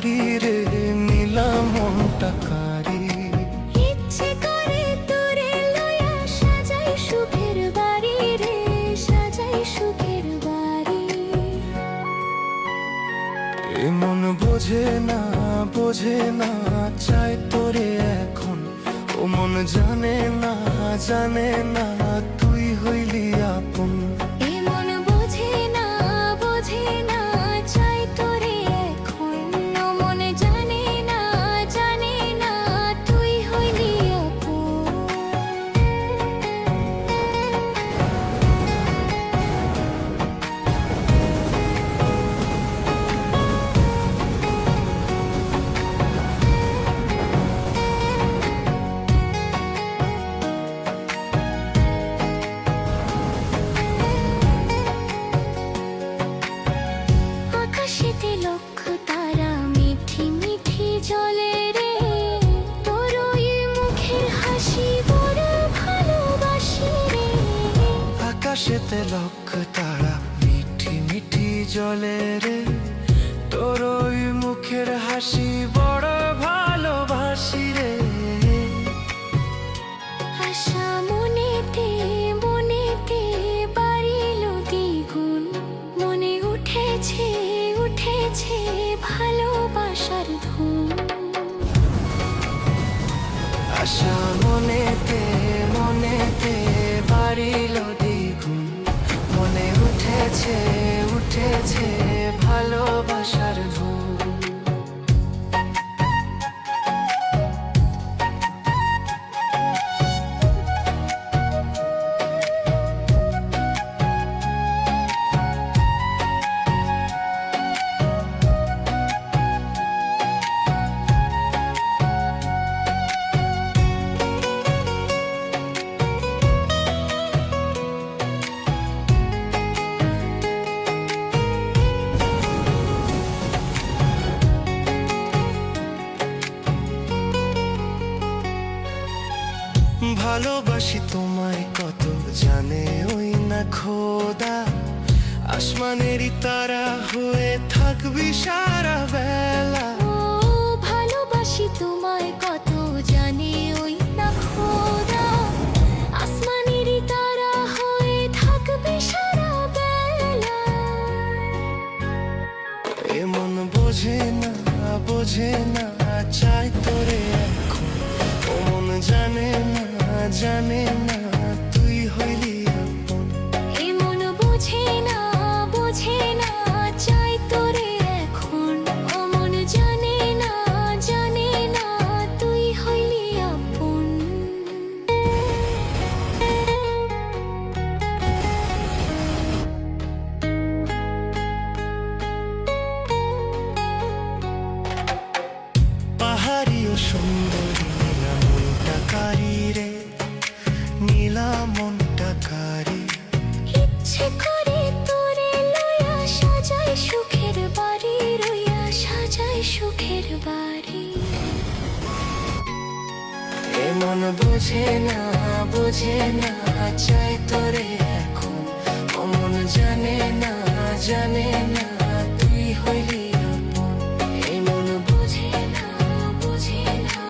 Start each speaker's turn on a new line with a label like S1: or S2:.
S1: কারি রে নিলাম মনটা কারি।
S2: ইচ্ছে করে তোরে লয়া সাজাই সুখের বাড়ি রে, সাজাই সুখের বাড়ি।
S1: এ মন বোঝে না বোঝে না চাই তোরে এখন, ও মন জানে না জানে না তুই হইলি আপন।
S2: এ মন বোঝে না বোঝে না চাই তোরে এখন, ও মন জানে না জানে না তুই হইলি আপন। আকাশেতে লক্ষ তারা মিঠি মিঠি জলে রে, তোর ওই মুখের হাসি বড় ভালোবাসি রে।
S1: আকাশেতে লক্ষ তারা মিঠি মিঠি জলে রে, তোর ওই মুখের হাসি বড় ভালোবাসি রে।
S2: আশা মনেতে মনেতে বাড়িল দ্বিগুণ, মনে উঠেছে উঠেছে ভালোবাসার ধুম।
S1: আশা মনেতে মনেতে বাড়িল দ্বিগুণ, মনে উঠেছে উঠেছে ভালোবাসার ধুম। ভালোবাসি তোমায় কত জানে ওই না খোদা, আসমানেরই তারা হয়ে থাকবি সারা বেলা।
S2: ও ভালোবাসি তোমায় কত জানে ওই না খোদা, আসমানেরই তারা হয়ে থাকবে সারা বেলা।
S1: এ মন বোঝে না বোঝে না চাই তোরে এখন, ও মন জানে না জানে না তুই হইলি আপন।
S2: এ মন বোঝে না বোঝে না চাই তোরে এখন, ও মন জানে না জানে না তুই হইলি আপন।
S1: পাহাড়ি ও সুন্দরী নীলা মনটা কারি রে, নীলা মনটা কারি।
S2: ইচ্ছে করে তোরে লয়া সাজাই সুখের বাড়ি, রইয়া সাজাই সুখের বাড়ি।
S1: এ মন বোঝে না বোঝে না চাই তোরে এখন, ও মন জানে না জানে